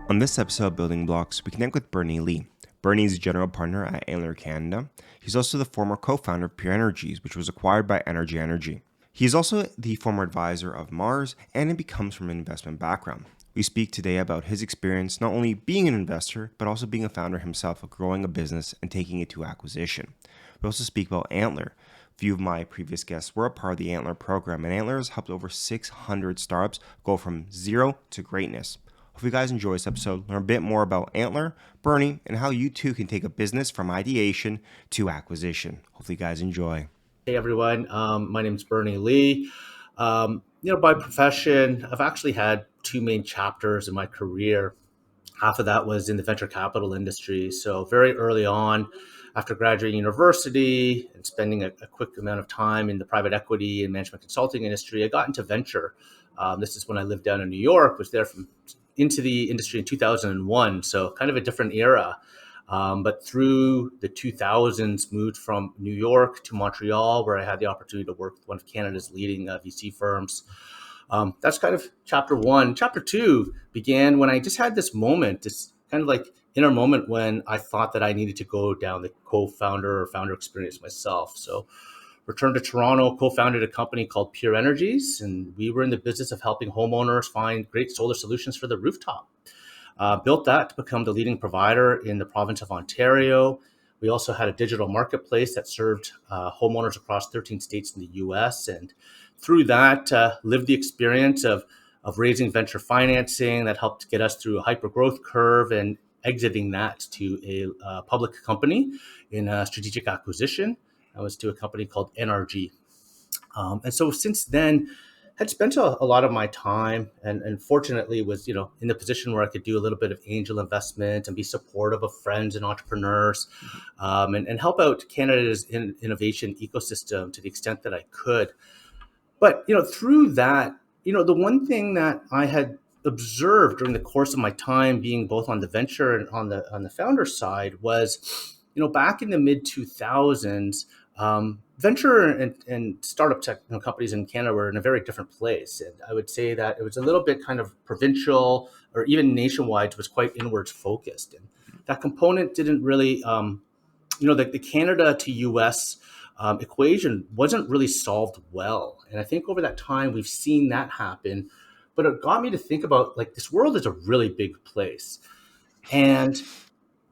On this episode of Building Blocks, we connect with Bernie Lee. Bernie is a general partner at Antler Canada. He's also the former co-founder of Pure Energies, which was acquired by Energy. He is also the former advisor of Mars, and he comes from an investment background. We speak today about his experience not only being an investor, but also being a founder himself of growing a business and taking it to acquisition. We also speak about Antler. A few of my previous guests were a part of the Antler program, and Antler has helped over 600 startups go from zero to greatness. Hope you guys enjoy this episode, learn a bit more about Antler, Bernie, and how you too can take a business from ideation to acquisition. Hopefully you guys enjoy. Hey everyone, my name is Bernie Lee. By profession, I've actually had two main chapters in my career. Half of that was in the venture capital industry. So very early on, after graduating university and spending a quick amount of time in the private equity and management consulting industry, I got into venture. This is when I lived down in New York, was there into the industry in 2001. So kind of a different era. But through the 2000s, moved from New York to Montreal, where I had the opportunity to work with one of Canada's leading VC firms. That's kind of chapter one. Chapter two began when I just had this moment, this kind of like inner moment when I thought that I needed to go down the co-founder or founder experience myself. So returned to Toronto, co-founded a company called Pure Energies, and we were in the business of helping homeowners find great solar solutions for the rooftop. Built that to become the leading provider in the province of Ontario. We also had a digital marketplace that served homeowners across 13 states in the US. And through that, lived the experience of raising venture financing that helped get us through a hyper growth curve and exiting that to a public company in a strategic acquisition. That was to a company called NRG. And so since then, had spent a lot of my time and fortunately was in the position where I could do a little bit of angel investment and be supportive of friends and entrepreneurs, and help out Canada's innovation ecosystem to the extent that I could. But through that, the one thing that I had observed during the course of my time being both on the venture and on the founder side was, back in the mid 2000s, venture and startup tech companies in Canada were in a very different place. And I would say that it was a little bit kind of provincial or even nationwide, was quite inwards focused. And that component didn't really, the Canada to US equation wasn't really solved well. And I think over that time, we've seen that happen. But it got me to think about like this world is a really big place. And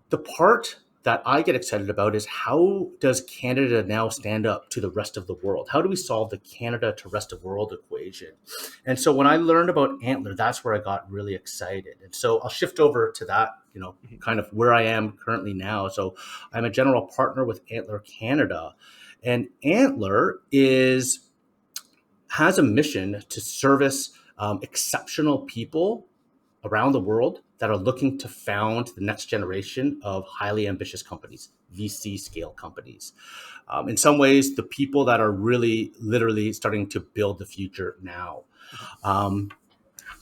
the part that I get excited about is how does Canada now stand up to the rest of the world? How do we solve the Canada to rest of world equation? And so when I learned about Antler, that's where I got really excited. And so I'll shift over to that, kind of where I am currently now. So I'm a general partner with Antler Canada, and Antler has a mission to service exceptional people around the world that are looking to found the next generation of highly ambitious companies, VC scale companies. In some ways, the people that are really literally starting to build the future now. Um,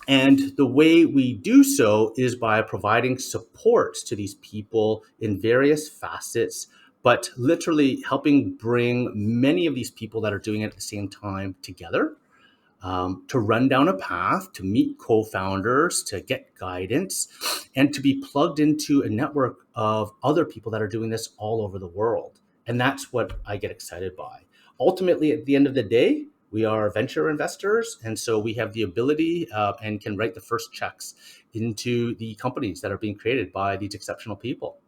and the way we do so is by providing support to these people in various facets, but literally helping bring many of these people that are doing it at the same time together, to run down a path, to meet co-founders, to get guidance, and to be plugged into a network of other people that are doing this all over the world. And that's what I get excited by. Ultimately, at the end of the day, we are venture investors, and so we have the ability and can write the first checks into the companies that are being created by these exceptional people.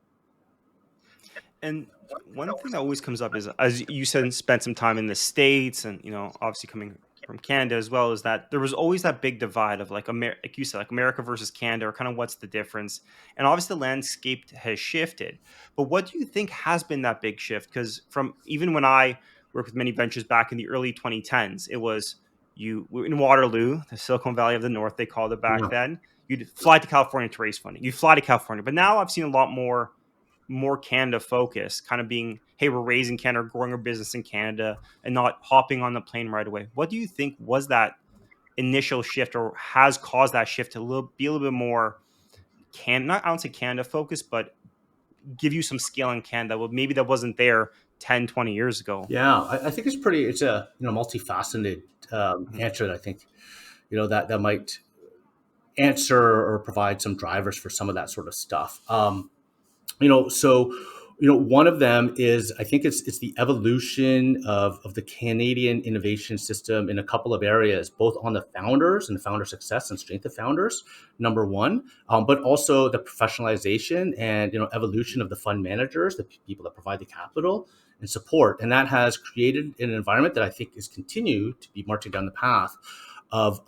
And one thing that always comes up is, as you said, spent some time in the States and, obviously coming from Canada as well, is that there was always that big divide of like you said, like America versus Canada, or kind of what's the difference. And obviously the landscape has shifted. But what do you think has been that big shift? Because from even when I worked with many ventures back in the early 2010s, it was you in Waterloo, the Silicon Valley of the North, they called it back Yeah. then. You'd fly to California to raise funding. You'd fly to California. But now I've seen a lot more Canada focus, kind of being, hey, we're raising Canada, growing our business in Canada, and not hopping on the plane right away. What do you think was that initial shift, or has caused that shift to be a little bit more not, I don't say Canada focused, but give you some scale in Canada? Well, maybe that wasn't there 10, 20 years ago. Yeah, I think it's a multifaceted Mhm. answer that I think that might answer or provide some drivers for some of that sort of stuff. So one of them is, I think it's the evolution of the Canadian innovation system in a couple of areas, both on the founders and founder success and strength of founders, number one, but also the professionalization and evolution of the fund managers, the people that provide the capital and support. And that has created an environment that I think is continued to be marching down the path of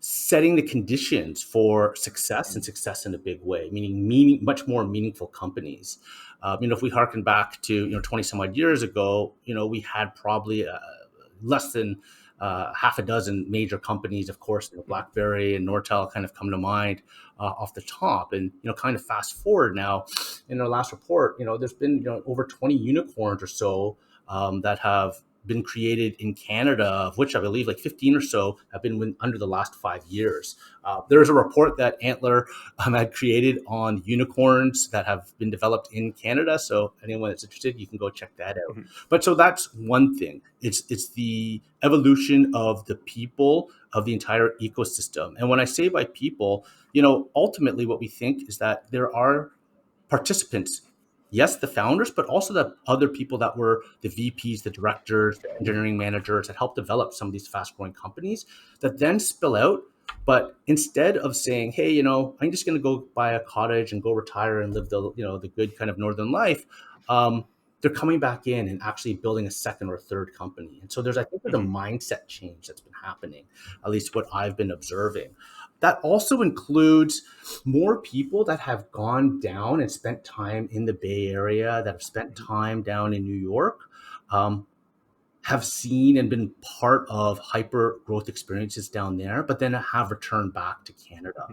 setting the conditions for success, and success in a big way, meaning much more meaningful companies. If we harken back to 20 some odd years ago, we had probably less than half a dozen major companies. Of course, BlackBerry and Nortel kind of come to mind off the top. And kind of fast forward now, in our last report, there's been over 20 unicorns or so that have been created in Canada, of which I believe like 15 or so have been under the last 5 years. There's a report that Antler had created on unicorns that have been developed in Canada. So anyone that's interested, you can go check that out. Mm-hmm. But so that's one thing. It's the evolution of the people of the entire ecosystem. And when I say by people, ultimately what we think is that there are participants, yes, the founders, but also the other people that were the VPs, the directors, the engineering managers that helped develop some of these fast growing companies that then spill out. But instead of saying, hey, I'm just going to go buy a cottage and go retire and live the good kind of northern life, they're coming back in and actually building a second or third company. And so I think there's a mindset change that's been happening, at least what I've been observing. That also includes more people that have gone down and spent time in the Bay Area, that have spent time down in New York, have seen and been part of hyper growth experiences down there, but then have returned back to Canada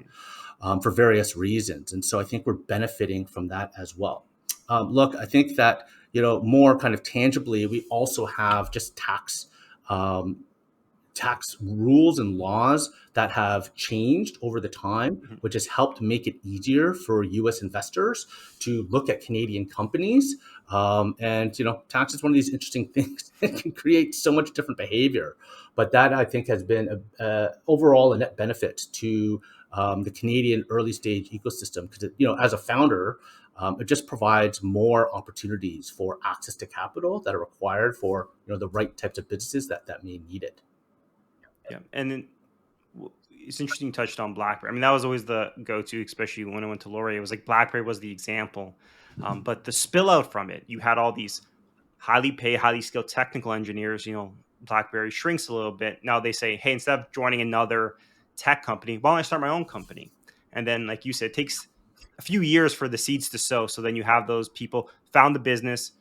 for various reasons. And so I think we're benefiting from that as well. Look, I think that, more kind of tangibly, we also have just tax rules and laws that have changed over the time, which has helped make it easier for U.S. investors to look at Canadian companies. And tax is one of these interesting things that can create so much different behavior. But that, I think, has been overall a net benefit to the Canadian early stage ecosystem, because as a founder, it just provides more opportunities for access to capital that are required for the right types of businesses that may need it. Yeah, and then it's interesting you touched on BlackBerry. I mean, that was always the go-to, especially when I went to Laurier. It was like BlackBerry was the example, but the spill out from it, you had all these highly paid, highly skilled technical engineers. BlackBerry shrinks a little bit. Now they say, hey, instead of joining another tech company, why don't I start my own company? And then, like you said, it takes a few years for the seeds to sow. So then you have those people found the business,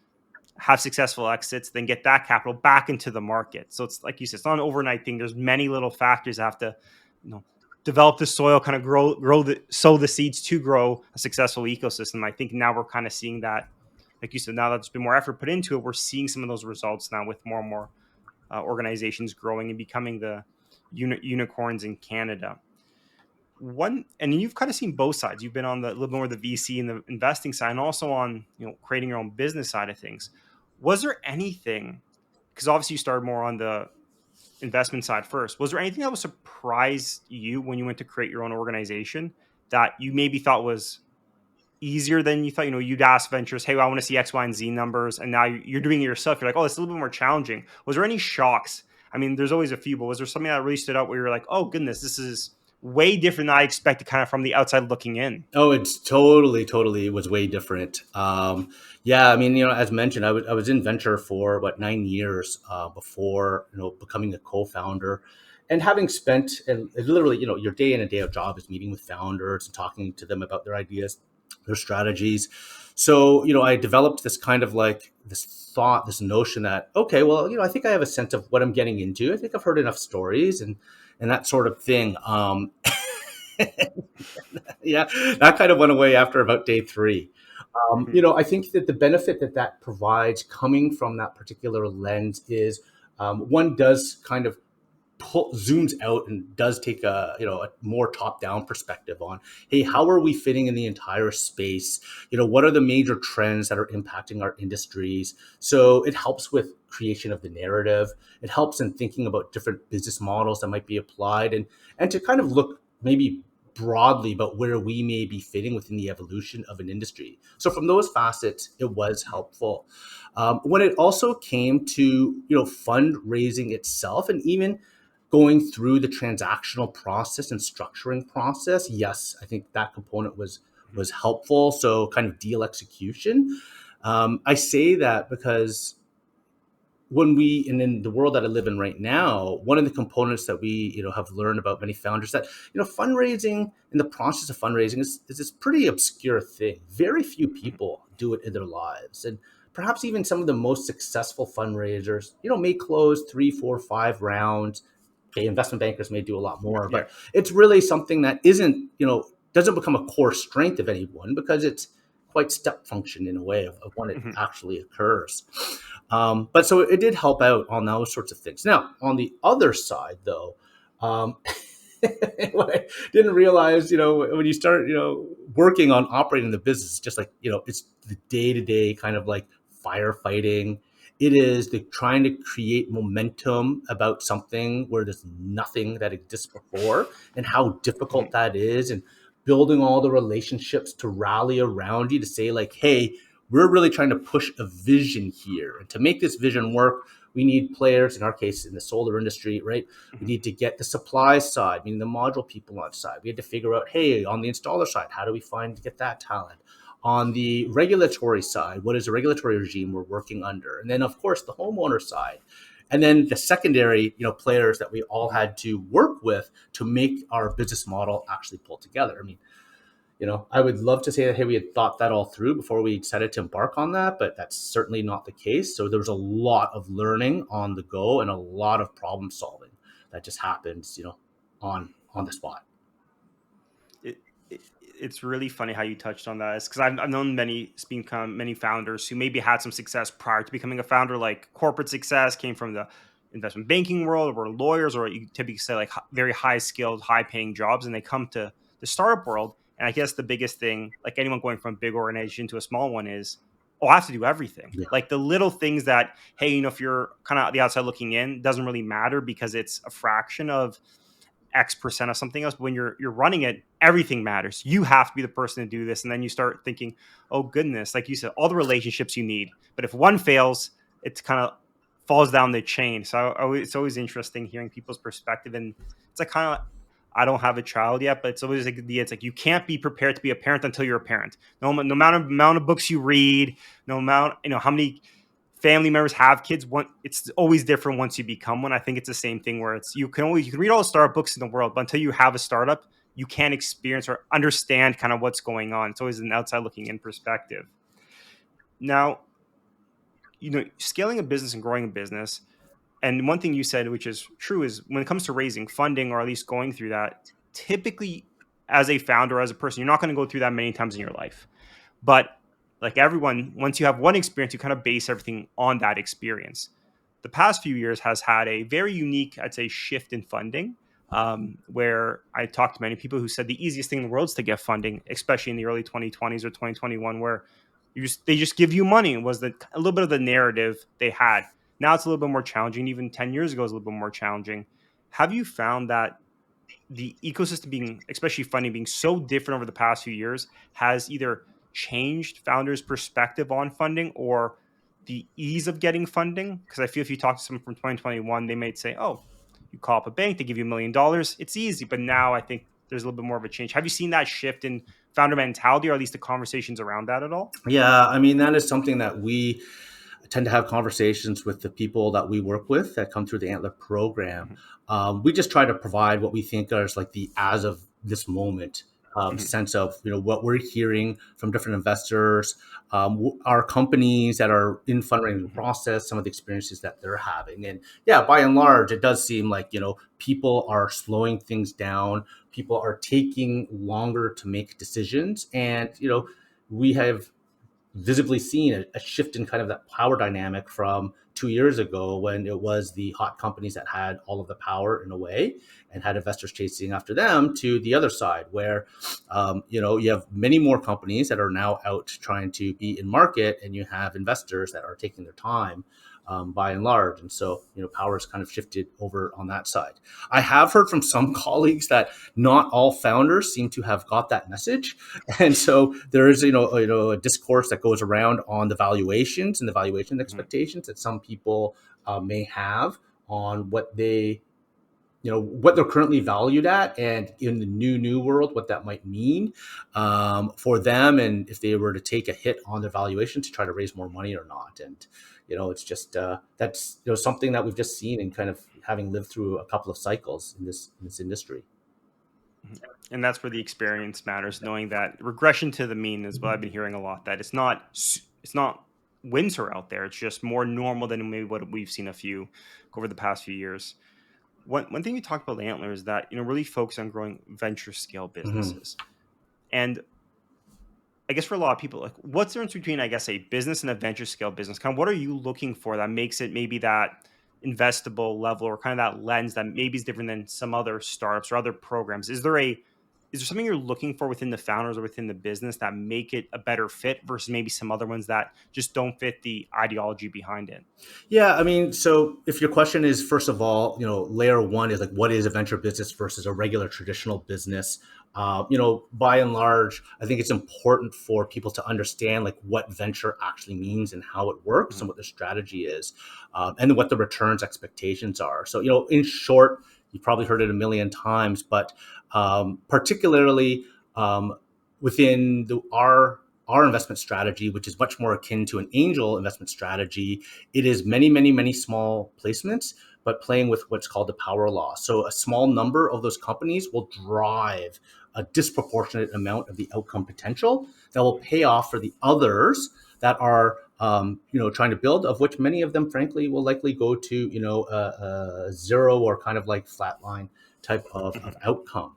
have successful exits, then get that capital back into the market. So it's like you said, it's not an overnight thing. There's many little factors that have to, develop the soil, kind of sow the seeds to grow a successful ecosystem. I think now we're kind of seeing that, like you said, now that there's been more effort put into it, we're seeing some of those results now with more and more organizations growing and becoming the unicorns in Canada. And you've kind of seen both sides. You've been on the a little more the VC and the investing side, and also on creating your own business side of things. Was there anything, because obviously you started more on the investment side first, was there anything that was surprised you when you went to create your own organization that you maybe thought was easier than you thought? You'd ask ventures, hey, well, I want to see X, Y, and Z numbers, and now you're doing it yourself. You're like, oh, it's a little bit more challenging. Was there any shocks? I mean, there's always a few, but was there something that really stood out where you're like, oh goodness, this is way different than I expected, kind of from the outside looking in? Oh, it's totally was way different. Yeah, I mean, as mentioned, I was in venture for what 9 years before becoming a co-founder, and having spent and literally your day in and day out job is meeting with founders and talking to them about their ideas, their strategies. So I developed this kind of like this thought, this notion that okay, well, I think I have a sense of what I'm getting into. I think I've heard enough stories and that sort of thing. Yeah, that kind of went away after about day three. I think that the benefit that provides coming from that particular lens is one does kind of zooms out and does take a more top down perspective on, hey, how are we fitting in the entire space? What are the major trends that are impacting our industries? So it helps with creation of the narrative. It helps in thinking about different business models that might be applied, and to kind of look maybe broadly about where we may be fitting within the evolution of an industry. So from those facets, it was helpful. When it also came to fundraising itself, and even going through the transactional process and structuring process, yes, I think that component was helpful. So kind of deal execution. I say that because when we, and in the world that I live in right now, one of the components that we have learned about many founders, that fundraising, in the process of fundraising, is this pretty obscure thing. Very few people do it in their lives, and perhaps even some of the most successful fundraisers may close 3, 4, 5 rounds. Okay, investment bankers may do a lot more, Yeah. but it's really something that isn't, doesn't become a core strength of anyone, because it's quite step function in a way of when it Mhm. actually occurs. But so it did help out on those sorts of things. Now, on the other side, though, um, what I didn't realize, when you start, working on operating the business, just like, it's the day to day kind of like firefighting. It is the trying to create momentum about something where there's nothing that exists before, and how difficult Mhm. that is, and building all the relationships to rally around you to say, like, hey, we're really trying to push a vision here. And to make this vision work, we need players, in our case, in the solar industry, right? We Mhm. need to get the supply side, meaning the module people on side. We had to figure out, hey, on the installer side, how do we find to get that talent? On the regulatory side, what is the regulatory regime we're working under? And then, of course, the homeowner side. And then the secondary, players that we all Mhm. had to work with to make our business model actually pull together. I mean, I would love to say that, hey, we had thought that all through before we decided to embark on that, but that's certainly not the case. So there was a lot of learning on the go, and a lot of problem solving that just happens, on the spot. It's really funny how you touched on that, because I've known many founders who maybe had some success prior to becoming a founder, like corporate success came from the investment banking world, or lawyers, or you typically say like very high skilled, high paying jobs, and they come to the startup world. And I guess the biggest thing, like anyone going from a big organization to a small one, is, oh, I have to do everything. Yeah. Like the little things that, hey, if you're kind of the outside looking in, doesn't really matter because it's a fraction of X% of something else. But when you're running it, everything matters. You have to be the person to do this, and then you start thinking, oh goodness, like you said, all the relationships you need. But if one fails, it kind of falls down the chain. So it's always interesting hearing people's perspective, and it's like kind of. I don't have a child yet, but it's always like it's like you can't be prepared to be a parent until you're a parent. No amount of books you read, no amount how many family members have kids. It's always different once you become one. I think it's the same thing where it's you can read all the startup books in the world, but until you have a startup, you can't experience or understand kind of what's going on. It's always an outside looking in perspective. Now, scaling a business and growing a business, and one thing you said, which is true, is when it comes to raising funding, or at least going through that, typically as a founder, as a person, you're not going to go through that many times in your life. But like everyone, once you have one experience, you kind of base everything on that experience. The past few years has had a very unique, I'd say, shift in funding, where I talked to many people who said the easiest thing in the world is to get funding, especially in the early 2020s or 2021, where they just give you money. Was a little bit of the narrative they had. Now it's a little bit more challenging. Even 10 years ago, it was a little bit more challenging. Have you found that the ecosystem being, especially funding, being so different over the past few years has either changed founders' perspective on funding or the ease of getting funding? Because I feel if you talk to someone from 2021, they might say, oh, you call up a bank, they give you $1 million. It's easy. But now I think there's a little bit more of a change. Have you seen that shift in founder mentality, or at least the conversations around that at all? Yeah, I mean, that is something that we tend to have conversations with the people that we work with that come through the Antler program. Mhm. We just try to provide what we think is like the as of this moment Mhm. sense of what we're hearing from different investors, our companies that are in fundraising Mhm. process, some of the experiences that they're having, and yeah, by and large, it does seem like people are slowing things down. People are taking longer to make decisions, and we have visibly seen a shift in kind of that power dynamic from 2 years ago, when it was the hot companies that had all of the power in a way and had investors chasing after them, to the other side where you have many more companies that are now out trying to be in market, and you have investors that are taking their time by and large. And so, power has kind of shifted over on that side. I have heard from some colleagues that not all founders seem to have got that message. And so there is, a discourse that goes around on the valuations and the valuation expectations that some people may have on what they're currently valued at, and in the new world, what that might mean for them, and if they were to take a hit on their valuation to try to raise more money or not. And it's just that's something that we've just seen, and kind of having lived through a couple of cycles in this industry. And that's where the experience matters, knowing that regression to the mean is what I've been hearing a lot, that it's not Windsor out there. It's just more normal than maybe what we've seen over the past few years. One thing you talked about Antler is that really focus on growing venture scale Mm-hmm. businesses. And I guess for a lot of people, like, what's the difference between, I guess, a business and a venture scale business? Kind of what are you looking for that makes it maybe that investable level, or kind of that lens that maybe is different than some other startups or other programs? Is there something you're looking for within the founders or within the business that make it a better fit versus maybe some other ones that just don't fit the ideology behind it? Yeah, I mean, so if your question is, first of all, layer one is like, what is a venture business versus a regular traditional business? By and large, I think it's important for people to understand like what venture actually means and how it works and Mhm. what the strategy is, and what the returns expectations are. So, in short, you've probably heard it a million times, but particularly um, within our investment strategy, which is much more akin to an angel investment strategy, it is many, many, many small placements, but playing with what's called the power law. So a small number of those companies will drive a disproportionate amount of the outcome potential that will pay off for the others that are trying to build, of which many of them, frankly, will likely go to a zero or kind of like flatline type of Mhm. outcome.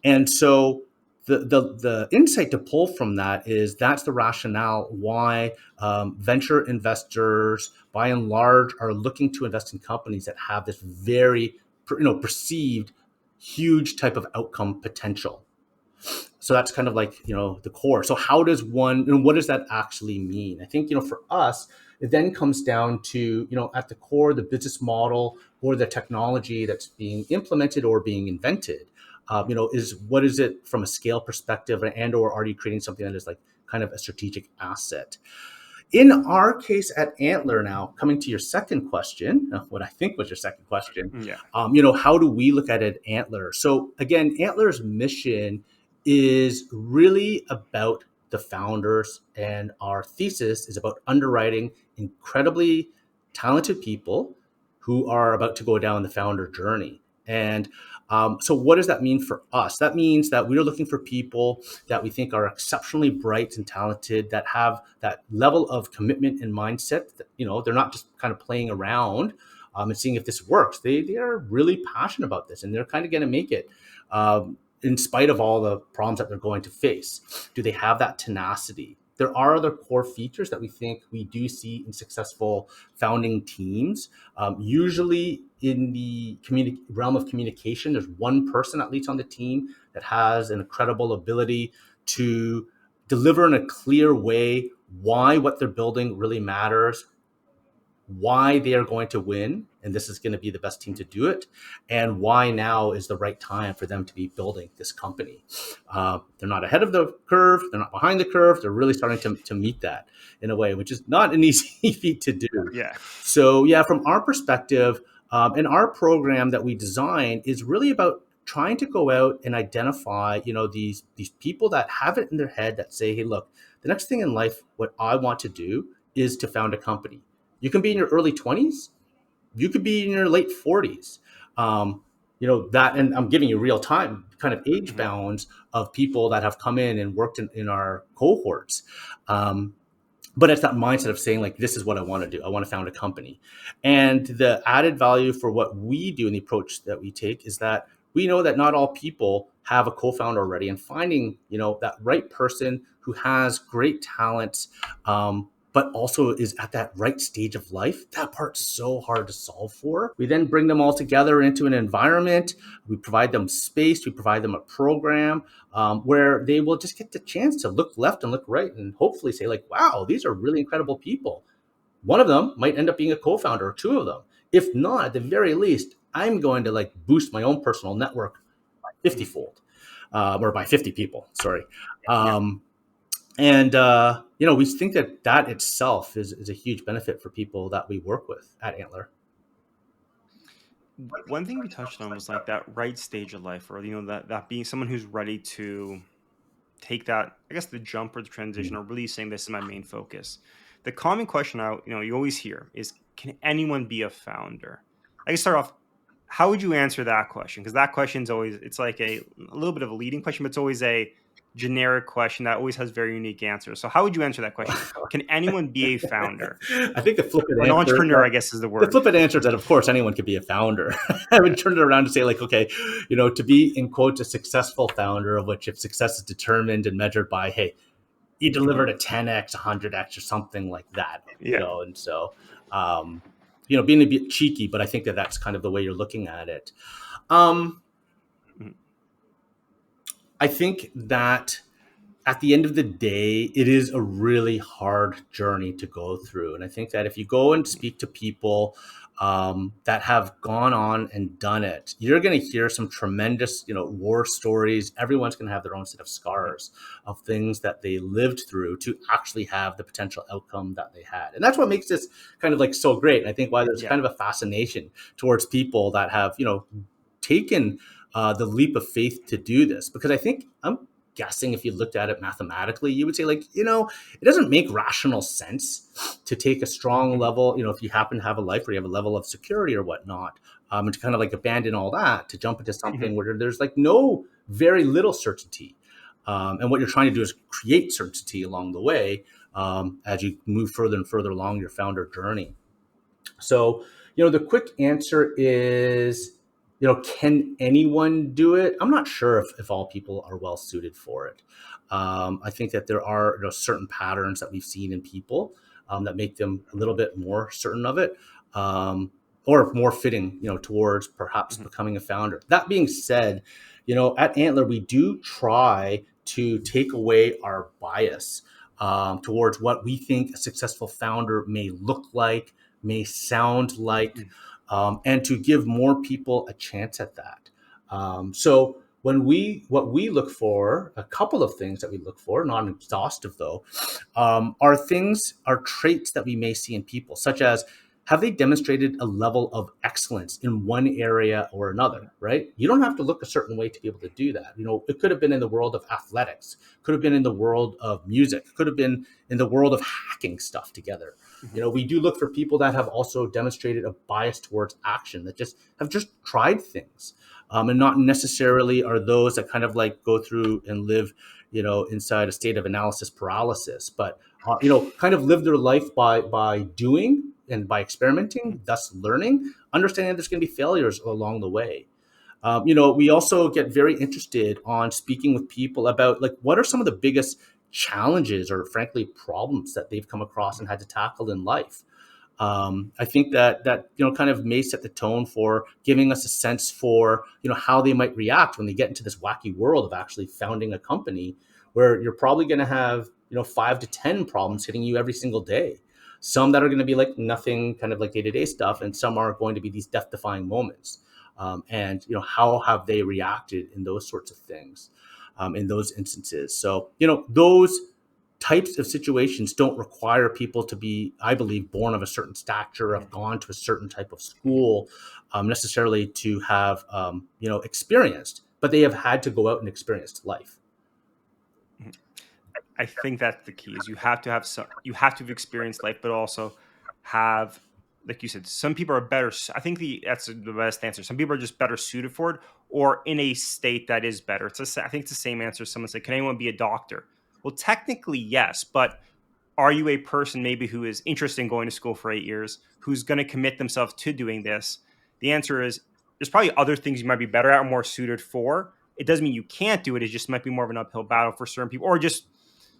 And so the insight to pull from that is that's the rationale why venture investors, by and large, are looking to invest in companies that have this very perceived huge type of outcome potential. So that's kind of like the core. So how does one, what does that actually mean? I think for us, it then comes down to at the core, the business model or the technology that's being implemented or being invented. Is what is it from a scale perspective, and or are you creating something that is like kind of a strategic asset? In our case at Antler, now coming to your second question, what I think was your second question, Yeah. how do we look at it, Antler? So again, Antler's mission is really about the founders, and our thesis is about underwriting incredibly talented people who are about to go down the founder journey. And so, what does that mean for us? That means that we're looking for people that we think are exceptionally bright and talented, that have that level of commitment and mindset. That, they're not just kind of playing around and seeing if this works. They are really passionate about this, and they're kind of going to make it. In spite of all the problems that they're going to face, do they have that tenacity? There are other core features that we think we do see in successful founding teams. Usually, in the realm of communication, there's one person at least on the team that has an incredible ability to deliver in a clear way why what they're building really matters, why they are going to win, and this is going to be the best team to do it, and why now is the right time for them to be building this company. They're not ahead of the curve, they're not behind the curve, they're really starting to meet that in a way, which is not an easy feat to do. Yeah. So, yeah, from our perspective, and our program that we design is really about trying to go out and identify, these people that have it in their head that say, "Hey, look, the next thing in life, what I want to do is to found a company." You can be in your early 20s, you could be in your late 40s. That, and I'm giving you real time kind of age Mhm. bounds of people that have come in and worked in our cohorts. Um, but it's that mindset of saying like, this is what I want to do. I want to found a company. And the added value for what we do and the approach that we take is that we know that not all people have a co-founder already, and finding that right person who has great talents, but also is at that right stage of life, that part's so hard to solve for. We then bring them all together into an environment. We provide them space, we provide them a program where they will just get the chance to look left and look right and hopefully say like, wow, these are really incredible people. One of them might end up being a co-founder, or two of them. If not, at the very least, I'm going to like boost my own personal network 50 Mhm. fold, or by 50 people, sorry. Yeah. Um, and we think that that itself is a huge benefit for people that we work with at Antler. One thing we touched on was like that right stage of life, or that being someone who's ready to take that, I guess, the jump or the transition, or really saying this is my main focus. The common question you always hear is, can anyone be a founder? I can start off. How would you answer that question? Because that question's always, it's like a little bit of a leading question, but it's always a generic question that always has very unique answers. So how would you answer that question? Can anyone be a founder I think or an entrepreneur? I guess is the the word. flippant answer is that of course anyone could be a founder. I would turn it around to say like, okay, to be in quotes a successful founder, of which if success is determined and measured by, hey, you Mhm. delivered a 10x, 100x, or something like that, Yeah. and so um, being a bit cheeky, but I think that that's kind of the way you're looking at it. Um, Mhm. I think that at the end of the day, it is a really hard journey to go through. And I think that if you go and speak to people that have gone on and done it, you're going to hear some tremendous, war stories. Everyone's going to have their own set of Mhm. scars of things that they lived through to actually have the potential outcome that they had. And that's what makes this kind of like so great. And I think why there's Yeah. kind of a fascination towards people that have, taken the leap of faith to do this, because I think I'm guessing if you looked at it mathematically, you would say like, it doesn't make rational sense to take a strong Mhm. level, if you happen to have a life where you have a level of security or whatnot, and to kind of like abandon all that to jump into Mhm. something where there's like no very little certainty. And what you're trying to do is create certainty along the way, as you move further and further along your founder journey. So, the quick answer is, can anyone do it? I'm not sure if all people are well suited for it. I think that there are certain patterns that we've seen in people that make them a little bit more certain of it, or more fitting, towards perhaps Mhm. becoming a founder. That being said, at Antler, we do try to take away our bias towards what we think a successful founder may look like, may sound like, Mhm. and to give more people a chance at that. So what we look for, a couple of things that we look for, not exhaustive though, are traits that we may see in people, such as have they demonstrated a level of excellence in one area or another, Mhm. right? You don't have to look a certain way to be able to do that. It could have been in the world of athletics, could have been in the world of music, could have been in the world of hacking stuff together. Mhm. We do look for people that have also demonstrated a bias towards action, that just have just tried things, and not necessarily are those that kind of like go through and live, inside a state of analysis paralysis, but kind of live their life by doing and by Mhm. experimenting, thus learning, understanding there's going to be failures along the way. We also get very interested on speaking with people about like what are some of the biggest challenges or frankly problems that they've come across and had to tackle in life. I think that kind of may set the tone for giving us a sense for how they might react when they get into this wacky world of actually founding a company, where you're probably going to have 5 to 10 problems hitting you every single day. Some that are going to be like nothing, kind of like day to day stuff, and some are going to be these death defying moments. And how have they reacted in those sorts of things, in those instances? So those types of situations don't require people to be, I believe, born of a certain stature, have Mhm. gone to a certain type of Mhm. school, necessarily to have, experienced, but they have had to go out and experience life. Mhm. I think that's the key is you have to have experienced life, but also have, like you said, some people are better. I think that's the best answer. Some people are just better suited for it, or in a state that is better. I think it's the same answer. Someone said, "Can anyone be a doctor?" Well, technically, yes, but are you a person maybe who is interested in going to school for 8 years, who's going to commit themselves to doing this? The answer is there's probably other things you might be better at or more suited for. It doesn't mean you can't do it. It just might be more of an uphill battle for certain people, or just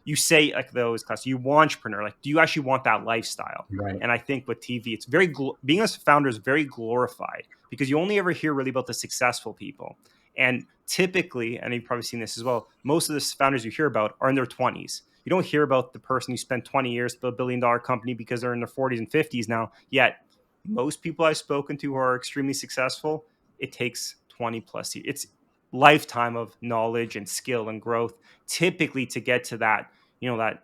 you say like those class, you want entrepreneur, like do you actually want that lifestyle? Right. And I think with TV, it's being a founder is very glorified because you only ever hear really about the successful people. And typically, and you've probably seen this as well, most of the founders you hear about are in their 20s. You don't hear about the person who spent 20 years to build $1 billion company because they're in their 40s and 50s now. Yet most people I've spoken to who are extremely successful, it takes 20 plus years. It's lifetime of knowledge and skill and growth typically to get to that, that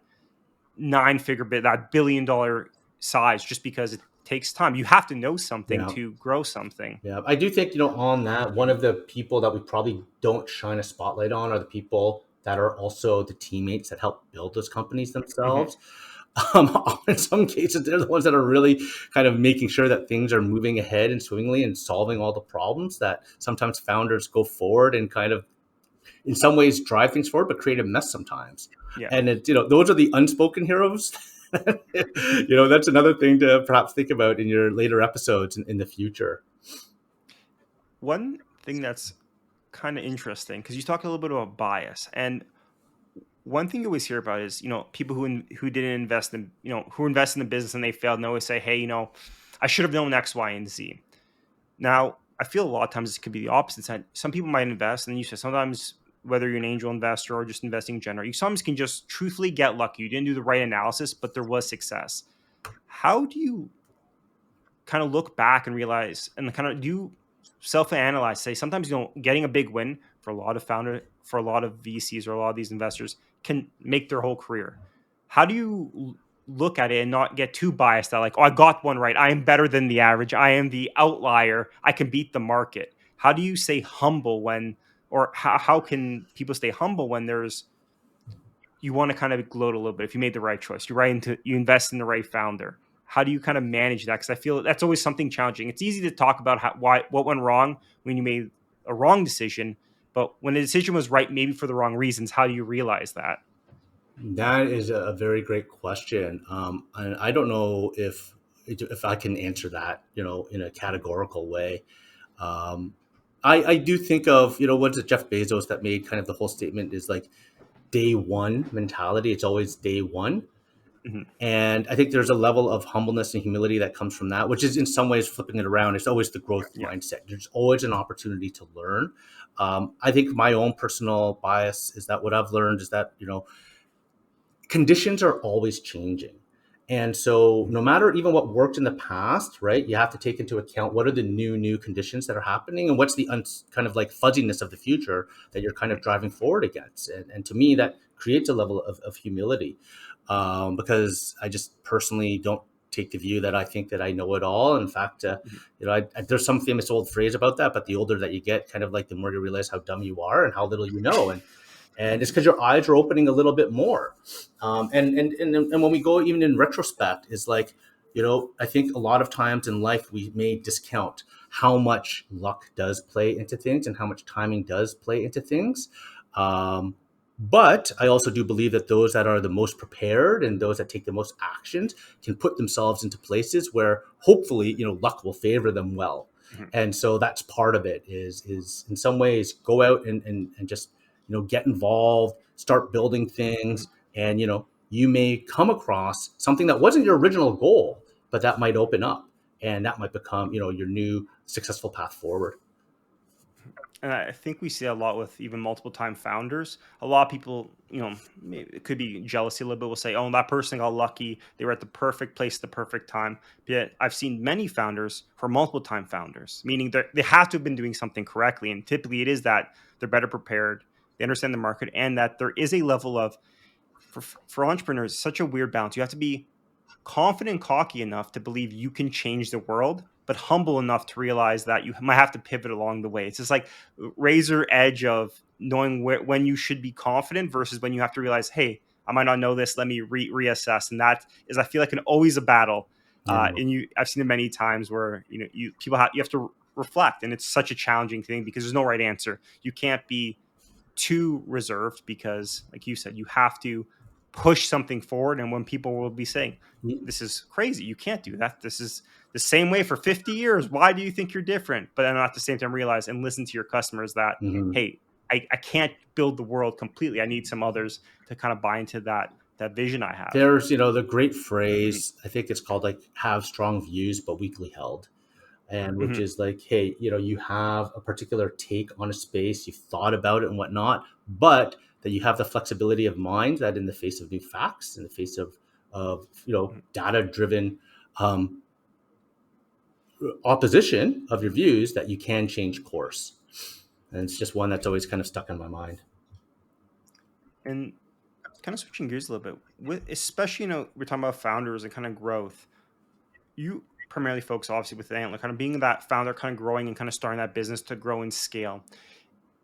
nine-figure bit, that $1 billion size, just because it takes time. You have to know something Yeah. to grow something. Yeah, I do think, on that, one of the people that we probably don't shine a spotlight on are the people that are also the teammates that help build those companies Hmm. themselves. In some cases, they're the ones that are really kind of making sure that things are moving ahead and swimmingly and solving all the problems that sometimes founders go forward and kind of, in some ways, drive things forward, but create a mess sometimes. Yeah. And those are the unspoken heroes. That's another thing to perhaps think about in your later episodes in the future. One thing that's kind of interesting, because you talk a little bit about bias, and one thing you always hear about is, people who didn't invest in, who invest in the business and they failed, and they always say, hey, I should have known X, Y, and Z. Now, I feel a lot of times this could be the opposite side. Some people might invest, and then you said sometimes, whether you're an angel investor or just investing in general, you sometimes can just truthfully get lucky. You didn't do the right analysis, but there was success. How do you kind of look back and realize, and kind of do self-analyze, say sometimes, getting a big win for a lot of VCs or a lot of these investors can make their whole career? How do you look at it and not get too biased that, like, oh, I got one right, I am better than the average, I am the outlier, I can beat the market? How do you stay humble when, or how can people stay humble when there's, you want to kind of gloat a little bit if you made the right choice, you invest in the right founder? How do you kind of manage that? Because I feel that's always something challenging. It's easy to talk about what went wrong when you made a wrong decision, but when the decision was right, maybe for the wrong reasons, how do you realize that? That is a very great question, and I don't know if I can answer that, in a categorical way. Um, I do think of, what's it, Jeff Bezos, that made kind of the whole statement is like day one mentality. It's always day one, Hmm. and I think there's a level of humbleness and humility that comes from that, which is in some ways flipping it around. It's always the growth Yeah. mindset. There's always an opportunity to learn. I think my own personal bias is that what I've learned is that, conditions are always changing. And so no matter even what worked in the past, right, you have to take into account what are the new conditions that are happening, and what's the kind of like fuzziness of the future that you're kind of driving forward against. And to me, that creates a level of humility, because I just personally don't take the view that I think that I know it all. In fact, Mhm. there's some famous old phrase about that, but the older that you get, kind of like the more you realize how dumb you are and how little you know. And it's because your eyes are opening a little bit more. And when we go even in retrospect, is like, I think a lot of times in life we may discount how much luck does play into things and how much timing does play into things. Um, but I also do believe that those that are the most prepared and those that take the most actions can put themselves into places where hopefully, luck will favor them well. Mhm. And so that's part of it, is in some ways go out and just, get involved, start building Mhm. things, and you may come across something that wasn't your original goal, but that might open up, and that might become, your new successful path forward. And I think we see a lot with even multiple time founders. A lot of people, maybe it could be jealousy a little bit, will say, oh, that person got lucky. They were at the perfect place at the perfect time. But yet I've seen many founders who are multiple time founders, meaning they have to have been doing something correctly. And typically it is that they're better prepared, they understand the market, and that there is a level of, for entrepreneurs, such a weird balance. You have to be confident and cocky enough to believe you can change the world, but humble enough to realize that you might have to pivot along the way. It's just like razor edge of knowing when you should be confident versus when you have to realize, hey, I might not know this. Let me reassess. And that is, I feel like, always a battle. Yeah. I've seen it many times where you have to reflect, and it's such a challenging thing because there's no right answer. You can't be too reserved because, like you said, you have to push something forward. And when people will be saying, this is crazy, you can't do that, this is the same way for 50 years, why do you think you're different? But then at the same time realize and listen to your customers that, Mhm. hey, I can't build the world completely. I need some others to kind of buy into that vision I have. There's, the great Hmm. phrase, I think it's called like have strong views but weakly held. And which Hmm. is like, hey, you have a particular take on a space, you've thought about it and whatnot, but that you have the flexibility of mind that in the face of new facts, in the face of data driven um, opposition of your views, that you can change course. And it's just one that's always kind of stuck in my mind. And kind of switching gears a little bit, with especially we're talking about founders and kind of growth. You primarily focus obviously with Antler, kind of being that founder, kind of growing and kind of starting that business to grow and scale.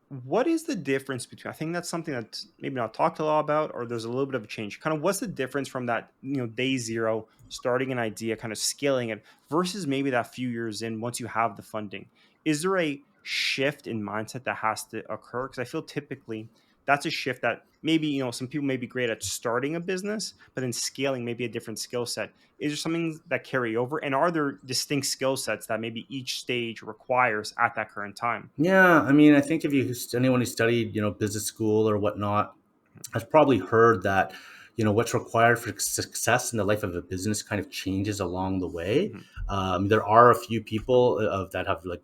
What is the difference between? I think that's something that's maybe not talked a lot about, or there's a little bit of a change. Kind of what's the difference from that day zero, starting an idea, kind of scaling it, versus maybe that few years in once you have the funding? Is there a shift in mindset that has to occur? Because I feel typically that's a shift that maybe some people may be great at starting a business, but then scaling maybe a different skill set. Is there something that carry over, and are there distinct skill sets that maybe each stage requires at that current time? Yeah, I mean, I think if you anyone who studied business school or whatnot has probably heard that what's required for success in the life of a business kind of changes along the way. Mhm, There are a few people that have like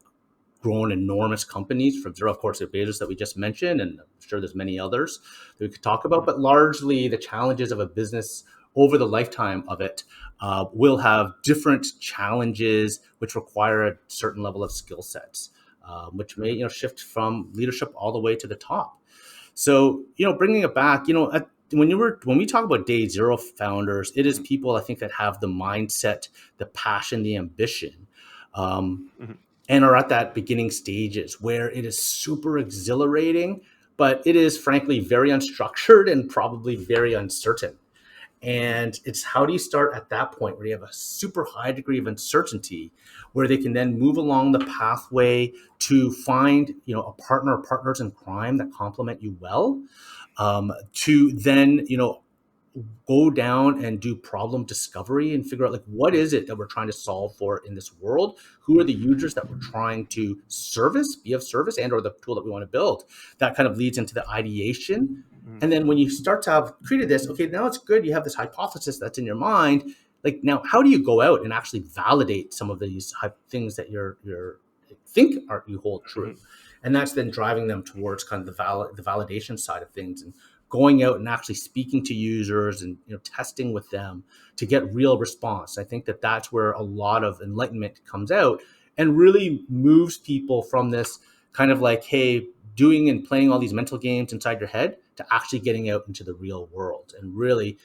grown enormous companies from zero, of course, the Bezos that we just mentioned, and I'm sure there's many others that we could talk about. mhm, But largely, the challenges of a business over the lifetime of it will have different challenges, which require a certain level of skill sets, which may mhm, shift from leadership all the way to the top. So, bringing it back, when we talk about day zero founders, it is mhm, people I think that have the mindset, the passion, the ambition, um, mhm, and are at that beginning stages where it is super exhilarating, but it is frankly very unstructured and probably very uncertain. mhm, And it's how do you start at that point where you have a super high degree of uncertainty, where they can then move along the pathway to find, a partner or partners in crime that complement you well, to then, go down and do problem discovery and figure out like what is it that we're trying to solve for in this world, who are the users that we're trying to service, be of service, and or the tool that we want to build. That kind of leads into the ideation. mhm, And then when you start to have created this, okay, now it's good, you have this hypothesis that's in your mind. Like, now how do you go out and actually validate some of these things that you're think are you hold true? mhm, And that's then driving them towards kind of the validation side of things, and going out and actually speaking to users and testing with them to get real response. I think that that's where a lot of enlightenment comes out and really moves people from this kind of like, hey, doing and playing all these mental games inside your head, to actually getting out into the real world and really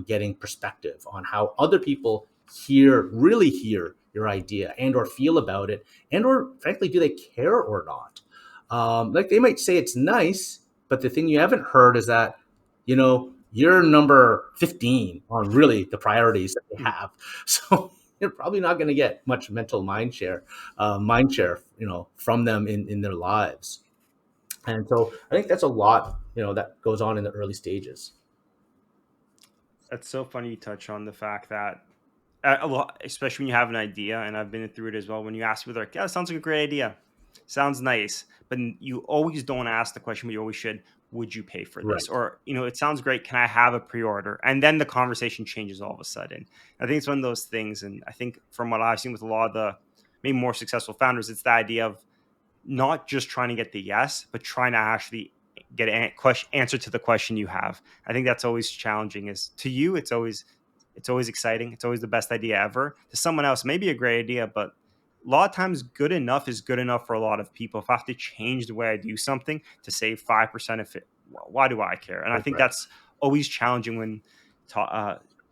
getting perspective on how other people really hear your idea and or feel about it, and or frankly, do they care or not. Like, they might say it's nice, but the thing you haven't heard is that, you're number 15 on really the priorities that they mhm. have. So you're probably not going to get much mental mind share, from them in their lives. And so I think that's a lot, that goes on in the early stages. That's so funny you touch on the fact that a lot, especially when you have an idea, and I've been through it as well. When you ask people, they're like, "Yeah, it sounds like a great idea, sounds nice," but you always don't ask the question, but you always should. Would you pay for this? Right. Or it sounds great. Can I have a pre-order? And then the conversation changes all of a sudden. I think it's one of those things, and I think from what I've seen with a lot of the maybe more successful founders, it's the idea of not just trying to get the yes, but trying to actually get an question answer to the question you have. I think that's always challenging. Is to you, it's always exciting. It's always the best idea ever. To someone else, maybe a great idea, but a lot of times, good enough is good enough for a lot of people. If I have to change the way I do something to save 5% of it, why do I care? And I think Right. that's always challenging when,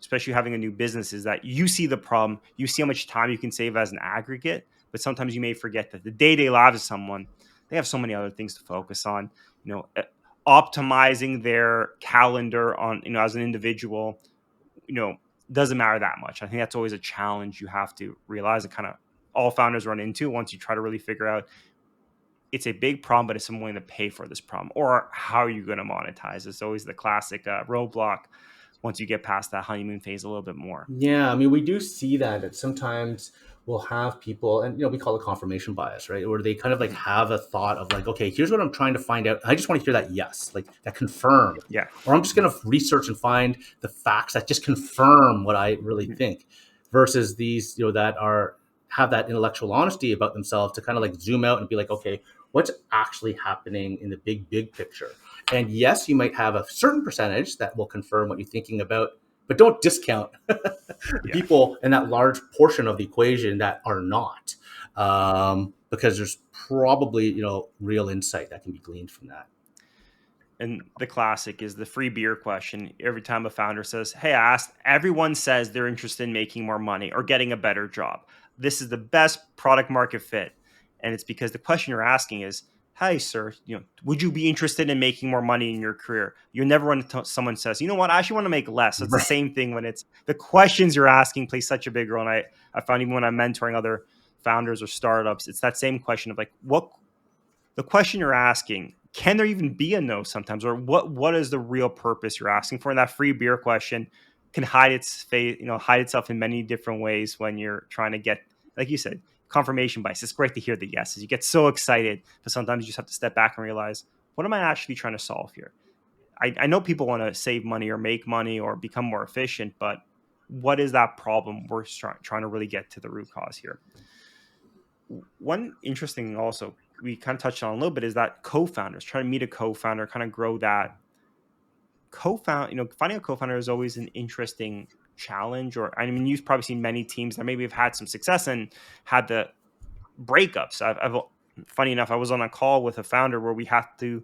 especially having a new business, is that you see the problem, you see how much time you can save as an aggregate, but sometimes you may forget that the day-to-day lives of someone, they have so many other things to focus on. You know, optimizing their calendar on as an individual, you know, doesn't matter that much. I think that's always a challenge you have to realize, and kind of all founders run into once you try to really figure out it's a big problem, but is someone willing to pay for this problem, or how are you going to monetize? It's always the classic roadblock once you get past that honeymoon phase a little bit more. Yeah, I mean, we do see that sometimes we'll have people, and we call it confirmation bias, right? Where they kind of like Mhm. have a thought of like, okay, here's what I'm trying to find out. I just want to hear that yes, like that confirm, Yeah. or I'm just going to research and find the facts that just confirm what I really Mhm. think, versus these, that are have that intellectual honesty about themselves to kind of like zoom out and be like, okay, what's actually happening in the big picture? And yes, you might have a certain percentage that will confirm what you're thinking about, but don't discount the Yeah. people in that large portion of the equation that are not, because there's probably real insight that can be gleaned from that. And the classic is the free beer question. Every time a founder says, "Hey, I asked," everyone says they're interested in making more money or getting a better job. This is the best product market fit. And it's because the question you're asking is, "Hey, sir, would you be interested in making more money in your career?" You never want to someone says, "You know what, I actually want to make less." So it's the Right. same thing when it's the questions you're asking play such a big role. And I found even when I'm mentoring other founders or startups, it's that same question of like, what the question you're asking, can there even be a no sometimes, or what is the real purpose you're asking for? And that free beer question can hide its face, hide itself in many different ways when you're trying to get, like you said, confirmation bias. It's great to hear the yeses. You get so excited, but sometimes you just have to step back and realize, what am I actually trying to solve here? I know people want to save money or make money or become more efficient, but what is that problem we're trying to really get to the root cause here? One interesting also we kind of touched on a little bit is that co-founders, trying to meet a co-founder, kind of grow that co-found, finding a co-founder is always an interesting challenge. Or I mean, you've probably seen many teams that maybe have had some success and had the breakups. I've funny enough, I was on a call with a founder where we had to,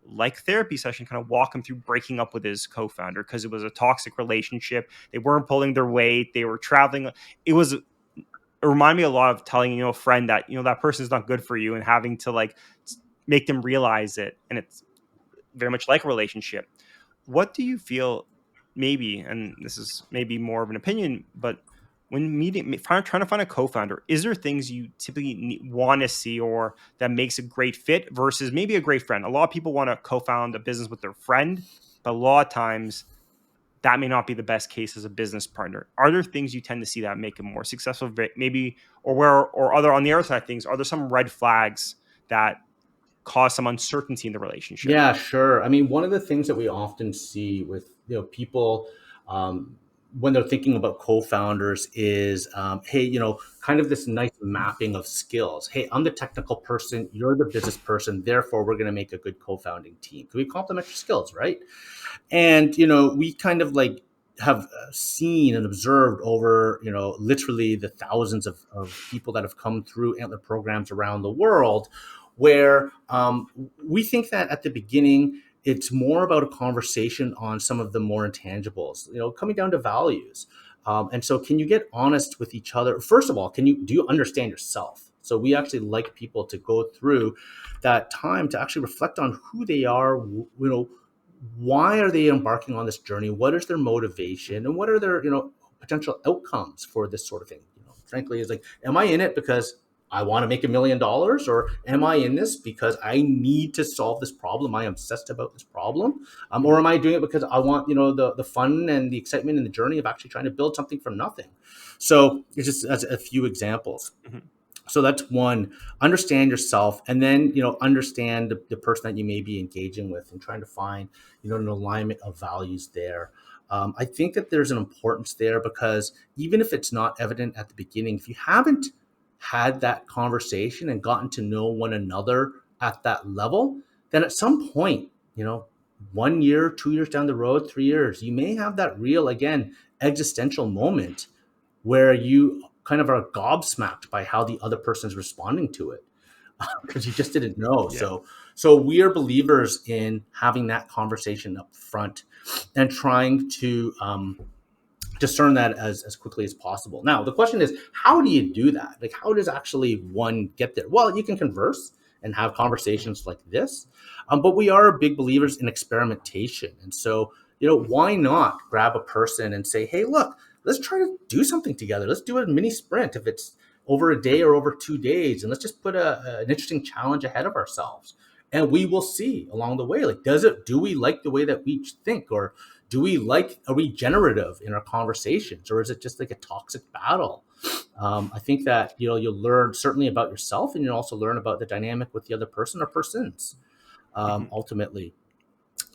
like therapy session, kind of walk him through breaking up with his co-founder because it was a toxic relationship. They weren't pulling their weight. They were traveling. It reminded me a lot of telling a friend that that person is not good for you and having to like make them realize it. And it's very much like a relationship. What do you feel, maybe, and this is maybe more of an opinion, but when trying to find a co-founder, is there things you typically want to see or that makes a great fit versus maybe a great friend? A lot of people want to co-found a business with their friend, but a lot of times that may not be the best case as a business partner. Are there things you tend to see that make it more successful, maybe, or other on the other side of things? Are there some red flags that cause some uncertainty in the relationship? Yeah, sure. I mean, one of the things that we often see with people, um, when they're thinking about co-founders is, hey, kind of this nice mapping of skills. Hey, I'm the technical person, you're the business person, therefore we're going to make a good co-founding team. Because we complement your skills, right? And we kind of like have seen and observed over literally the thousands of people that have come through Antler programs around the world, where we think that at the beginning it's more about a conversation on some of the more intangibles, coming down to values. And so can you get honest with each other? First of all, do you understand yourself? So we actually like people to go through that time to actually reflect on who they are, why are they embarking on this journey, what is their motivation, and what are their potential outcomes for this sort of thing. Frankly, is like, am I in it because I want to make $1 million, or am I in this because I need to solve this problem, I am obsessed about this problem, or Mhm, am I doing it because I want the fun and the excitement and the journey of actually trying to build something from nothing? So it's just as a few examples. mhm, So that's one. Understand yourself, and then understand the person that you may be engaging with, and trying to find an alignment of values there. I think that there's an importance there, because even if it's not evident at the beginning, if you haven't had that conversation and gotten to know one another at that level, then at some point, 1 year, 2 years down the road, 3 years, you may have that real, again, existential moment where you kind of are gobsmacked by how the other person's responding to it, because you just didn't know. yeah. So we are believers in having that conversation up front and trying to discern that as quickly as possible. Now, the question is, how do you do that? Like, how does actually one get there? Well, you can converse and have conversations like this, but we are big believers in experimentation. And so, why not grab a person and say, hey, look, let's try to do something together. Let's do a mini sprint, if it's over a day or over 2 days, and let's just put an interesting challenge ahead of ourselves. And we will see along the way, like, do we like the way that we think, or are we generative in our conversations, or is it just like a toxic battle? I think that you'll learn certainly about yourself, and you'll also learn about the dynamic with the other person or persons, Mhm, ultimately.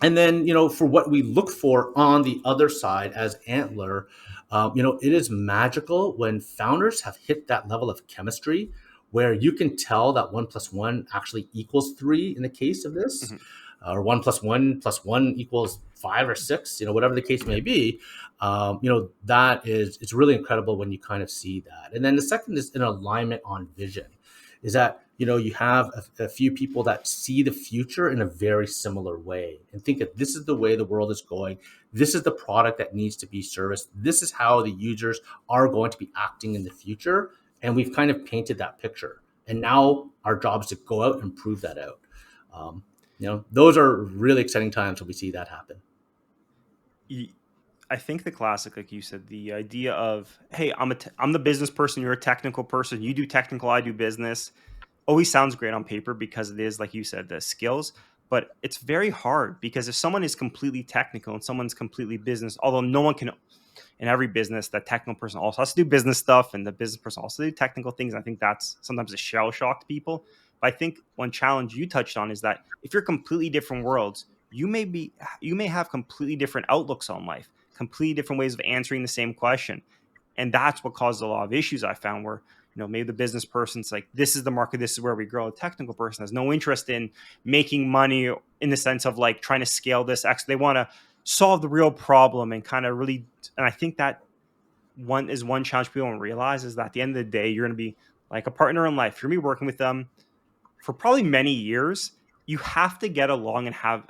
And then for what we look for on the other side as Antler, it is magical when founders have hit that level of chemistry where you can tell that 1+1 actually equals 3 in the case of this. mhm. or 1 plus 1 equals 5 or 6, whatever the case may Yep. be. That is, it's really incredible when you kind of see that. And then the second is an alignment on vision, is that you have a few people that see the future in a very similar way and think that this is the way the world is going. This is the product that needs to be serviced. This is how the users are going to be acting in the future. And we've kind of painted that picture. And now our job is to go out and prove that out. Um, those are really exciting times when we see that happen. Y- I think the classic, like you said, the idea of, hey, I'm the business person, you're a technical person, you do technical, I do business, always sounds great on paper because it is, like you said, the skills. But it's very hard because if someone is completely technical and someone's completely business, although no one can, in every business, that technical person also has to do business stuff and the business person also do technical things. I think that's sometimes a shell shock to people. But I think one challenge you touched on is that if you're completely different worlds, you may have completely different outlooks on life, completely different ways of answering the same question. And that's what causes a lot of issues I found where, maybe the business person's like, this is the market, this is where we grow. A technical person has no interest in making money in the sense of like trying to scale this. They want to solve the real problem and kind of really, and I think that one challenge people don't realize is that at the end of the day, you're going to be like a partner in life. You're going to be working with them for probably many years. You have to get along and have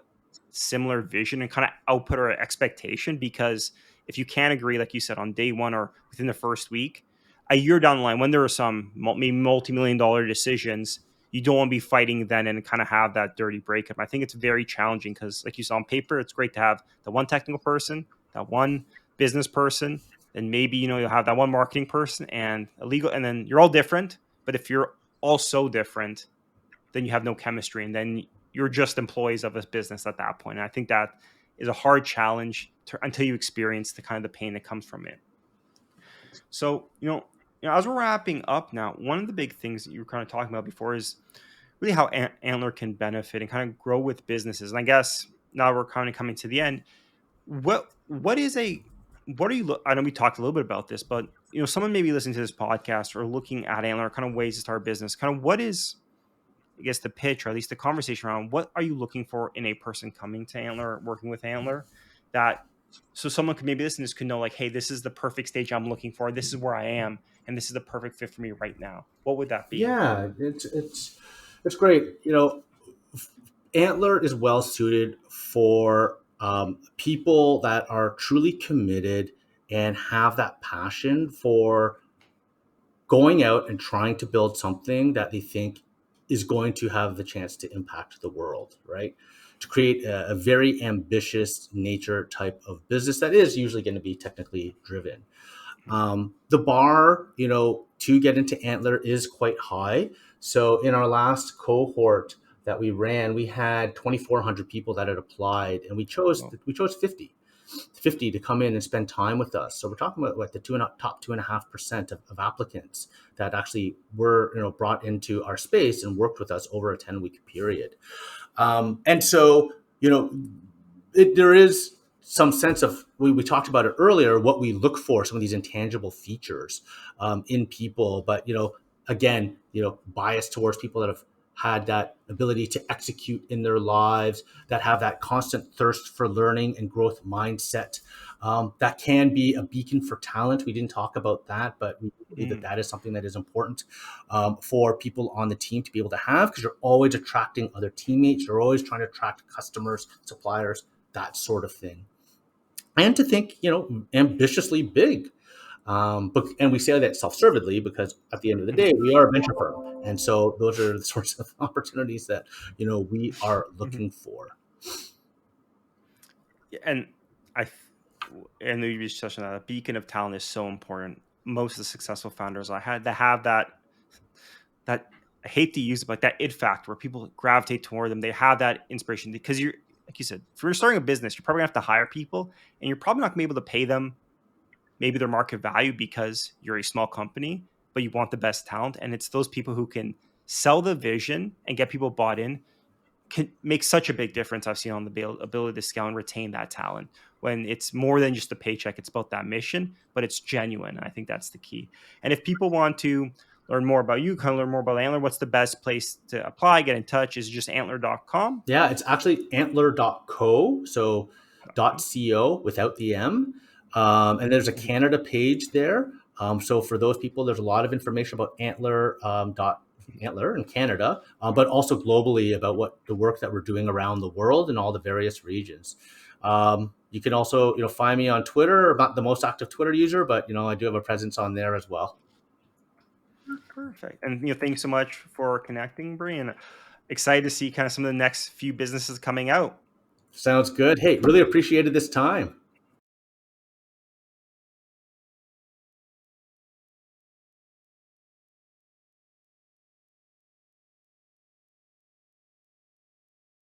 similar vision and kind of output or expectation, because if you can't agree, like you said, on day one or within the first week, a year down the line, when there are some maybe multi-million dollar decisions, you don't want to be fighting then and kind of have that dirty breakup. I think it's very challenging because, like you saw on paper, it's great to have the one technical person, that one business person, and maybe you'll have that one marketing person and a legal, and then you're all different. But if you're all so different, then you have no chemistry, and then you're just employees of a business at that point. And I think that is a hard challenge until you experience the kind of the pain that comes from it. So, as we're wrapping up now, one of the big things that you were kind of talking about before is really how Antler can benefit and kind of grow with businesses. And I guess now we're kind of coming to the end. What is a what are you? I know we talked a little bit about this, but someone maybe listening to this podcast or looking at Antler, kind of ways to start a business. Kind of what is, I guess, the pitch or at least the conversation around what are you looking for in a person coming to Antler, working with Antler, that so someone could maybe listen to this could know like, hey, this is the perfect stage I'm looking for. This is where I am, and this is the perfect fit for me right now. What would that be? Yeah, it's great. Antler is well suited for people that are truly committed and have that passion for going out and trying to build something that they think is going to have the chance to impact the world, right? To create a very ambitious nature type of business that is usually going to be technically driven. The bar, to get into Antler is quite high. So in our last cohort that we ran, we had 2,400 people that had applied, and Well, we chose 50 to come in and spend time with us. So we're talking about like the top 2.5% of applicants that actually were brought into our space and worked with us over a 10-week period. And so there is some sense of we talked about it earlier, what we look for, some of these intangible features in people, but again, bias towards people that have had that ability to execute in their lives, that have that constant thirst for learning and growth mindset. That can be a beacon for talent. We didn't talk about that, but we believe that mm, that is something that is important for people on the team to be able to have, because you're always attracting other teammates. You're always trying to attract customers, suppliers, that sort of thing. And to think, ambitiously big. And we say that self-servedly because at the end of the day, we are a venture firm. And so those are the sorts of opportunities that, we are mhm. looking for. And I, and you just touched on that. A beacon of talent is so important. Most of the successful founders I had that have that I hate to use it, but that it factor where people gravitate toward them. They have that inspiration because you're, like you said, if you're starting a business, you're probably gonna have to hire people, and you're probably not gonna be able to pay them maybe their market value because you're a small company, but you want the best talent, and it's those people who can sell the vision and get people bought in can make such a big difference. I've seen on the ability to scale and retain that talent when it's more than just a paycheck. It's about that mission, but it's genuine. And I think that's the key. And if people want to learn more about you, kind of learn more about Antler, what's the best place to apply, get in touch? Is it just antler.com? Yeah, it's actually antler.co, so .co without the M. And there's a Mhm. Canada page there. So for those people, there's a lot of information about Antler in Canada, but also globally about what the work that we're doing around the world in all the various regions. You can also, find me on Twitter. I'm not the most active Twitter user, but I do have a presence on there as well. Perfect. And thanks so much for connecting, Bree, and excited to see kind of some of the next few businesses coming out. Sounds good. Hey, really appreciated this time.